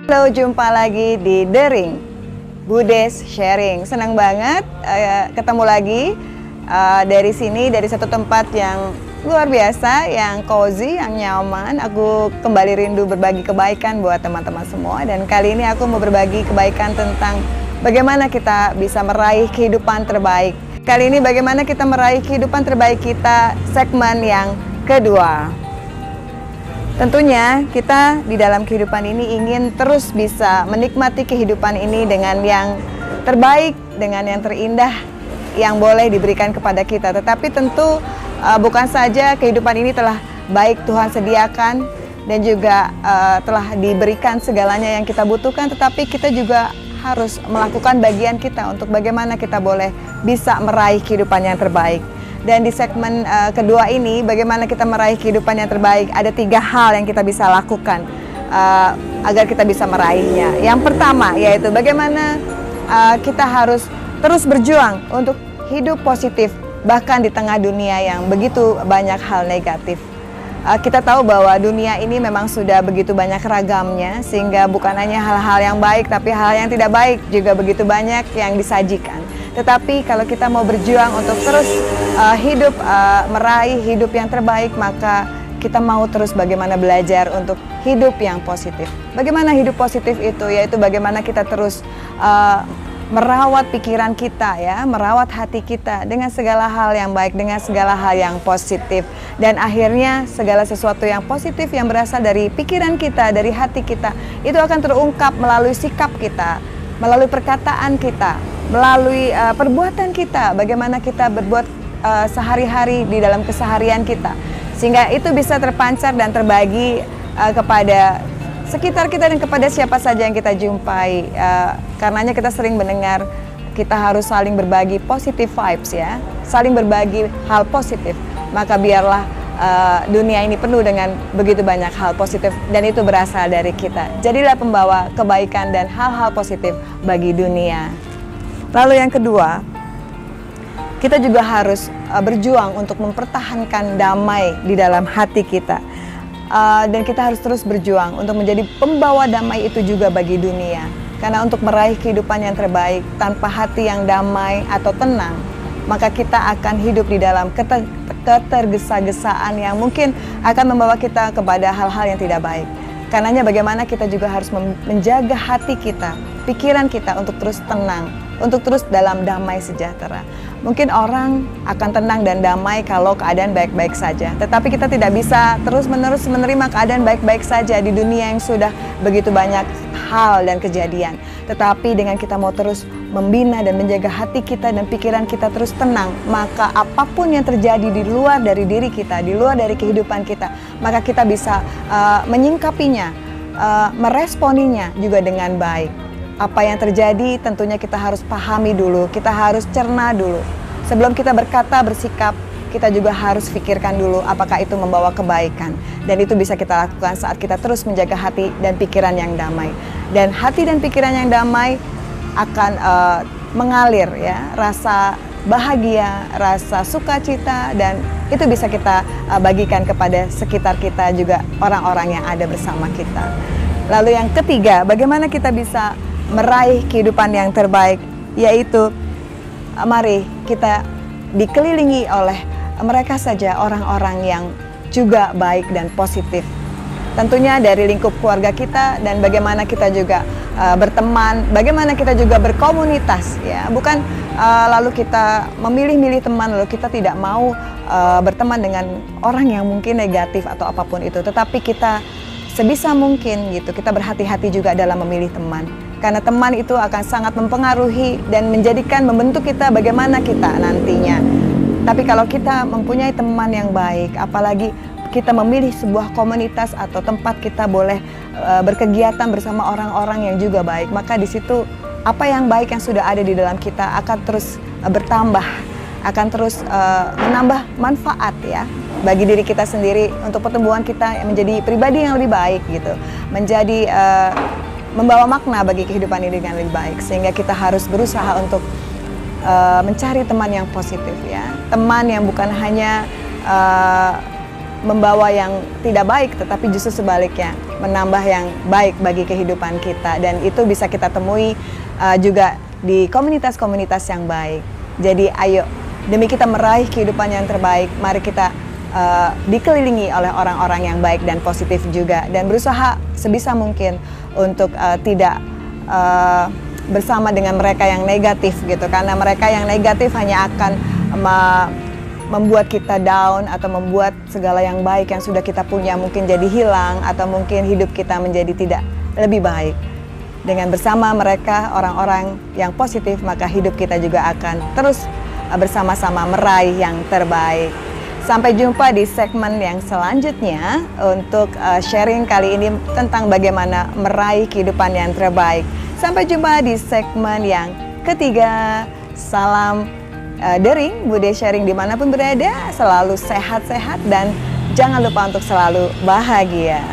Halo, jumpa lagi di The Ring, Budes Sharing. Senang banget ketemu lagi dari sini, dari satu tempat yang luar biasa, yang cozy, yang nyaman. Aku kembali rindu berbagi kebaikan buat teman-teman semua. Dan kali ini aku mau berbagi kebaikan tentang bagaimana kita bisa meraih kehidupan terbaik. Kali ini bagaimana kita meraih kehidupan terbaik kita, segmen yang kedua. Tentunya kita di dalam kehidupan ini ingin terus bisa menikmati kehidupan ini dengan yang terbaik, dengan yang terindah yang boleh diberikan kepada kita. Tetapi tentu bukan saja kehidupan ini telah baik Tuhan sediakan dan juga telah diberikan segalanya yang kita butuhkan, tetapi kita juga harus melakukan bagian kita untuk bagaimana kita boleh bisa meraih kehidupan yang terbaik. Dan di segmen kedua ini, bagaimana kita meraih kehidupan yang terbaik, ada 3 hal yang kita bisa lakukan agar kita bisa meraihnya. Yang pertama yaitu bagaimana kita harus terus berjuang untuk hidup positif, bahkan di tengah dunia yang begitu banyak hal negatif. Kita tahu bahwa dunia ini memang sudah begitu banyak ragamnya, sehingga bukan hanya hal-hal yang baik, tapi hal yang tidak baik juga begitu banyak yang disajikan. Tetapi kalau kita mau berjuang untuk terus meraih hidup yang terbaik, maka kita mau terus bagaimana belajar untuk hidup yang positif. Bagaimana hidup positif itu? Yaitu bagaimana kita terus merawat pikiran kita, ya, merawat hati kita dengan segala hal yang baik, dengan segala hal yang positif. Dan akhirnya segala sesuatu yang positif yang berasal dari pikiran kita, dari hati kita, itu akan terungkap melalui sikap kita, melalui perkataan kita, melalui perbuatan kita, bagaimana kita berbuat sehari-hari di dalam keseharian kita, sehingga itu bisa terpancar dan terbagi kepada sekitar kita dan kepada siapa saja yang kita jumpai. Karenanya kita sering mendengar kita harus saling berbagi positive vibes, ya, saling berbagi hal positif. Maka biarlah dunia ini penuh dengan begitu banyak hal positif, dan itu berasal dari kita. Jadilah pembawa kebaikan dan hal-hal positif bagi dunia. Lalu yang kedua, kita juga harus berjuang untuk mempertahankan damai di dalam hati kita. Dan kita harus terus berjuang untuk menjadi pembawa damai itu juga bagi dunia. Karena untuk meraih kehidupan yang terbaik tanpa hati yang damai atau tenang, maka kita akan hidup di dalam ketergesa-gesaan yang mungkin akan membawa kita kepada hal-hal yang tidak baik. Karenanya bagaimana kita juga harus menjaga hati kita, pikiran kita untuk terus tenang, untuk terus dalam damai sejahtera. Mungkin orang akan tenang dan damai kalau keadaan baik-baik saja. Tetapi kita tidak bisa terus-menerus menerima keadaan baik-baik saja di dunia yang sudah begitu banyak hal dan kejadian. Tetapi dengan kita mau terus membina dan menjaga hati kita dan pikiran kita terus tenang, maka apapun yang terjadi di luar dari diri kita, di luar dari kehidupan kita, maka kita bisa menyingkapinya, meresponinya juga dengan baik. Apa yang terjadi tentunya kita harus pahami dulu, kita harus cerna dulu. Sebelum kita berkata, bersikap, kita juga harus pikirkan dulu apakah itu membawa kebaikan. Dan itu bisa kita lakukan saat kita terus menjaga hati dan pikiran yang damai. Dan hati dan pikiran yang damai akan mengalir, ya, rasa bahagia, rasa sukacita, dan itu bisa kita bagikan kepada sekitar kita juga, orang-orang yang ada bersama kita. Lalu yang ketiga, bagaimana kita bisa meraih kehidupan yang terbaik, yaitu mari kita dikelilingi oleh mereka saja orang-orang yang juga baik dan positif. Tentunya dari lingkup keluarga kita, dan bagaimana kita juga berteman, bagaimana kita juga berkomunitas, ya. Bukan lalu kita memilih-milih teman, lalu kita tidak mau berteman dengan orang yang mungkin negatif atau apapun itu. Tetapi kita sebisa mungkin gitu, kita berhati-hati juga dalam memilih teman. Karena teman itu akan sangat mempengaruhi dan membentuk kita bagaimana kita nantinya. Tapi kalau kita mempunyai teman yang baik, apalagi kita memilih sebuah komunitas atau tempat kita boleh berkegiatan bersama orang-orang yang juga baik, maka di situ apa yang baik yang sudah ada di dalam kita akan terus bertambah, akan terus menambah manfaat, ya, bagi diri kita sendiri, untuk pertumbuhan kita menjadi pribadi yang lebih baik gitu, menjadi membawa makna bagi kehidupan ini dengan lebih baik. Sehingga kita harus berusaha untuk mencari teman yang positif, ya, teman yang bukan hanya membawa yang tidak baik, tetapi justru sebaliknya menambah yang baik bagi kehidupan kita, dan itu bisa kita temui juga di komunitas-komunitas yang baik. Jadi ayo, demi kita meraih kehidupan yang terbaik, mari kita dikelilingi oleh orang-orang yang baik dan positif juga, dan berusaha sebisa mungkin untuk tidak bersama dengan mereka yang negatif gitu, karena mereka yang negatif hanya akan membuat kita down atau membuat segala yang baik yang sudah kita punya mungkin jadi hilang, atau mungkin hidup kita menjadi tidak lebih baik. Dengan bersama mereka, orang-orang yang positif, maka hidup kita juga akan terus bersama-sama meraih yang terbaik. Sampai jumpa di segmen yang selanjutnya untuk sharing kali ini tentang bagaimana meraih kehidupan yang terbaik. Sampai jumpa di segmen yang ketiga. Salam Daring, Bude Sharing dimanapun berada, selalu sehat-sehat dan jangan lupa untuk selalu bahagia.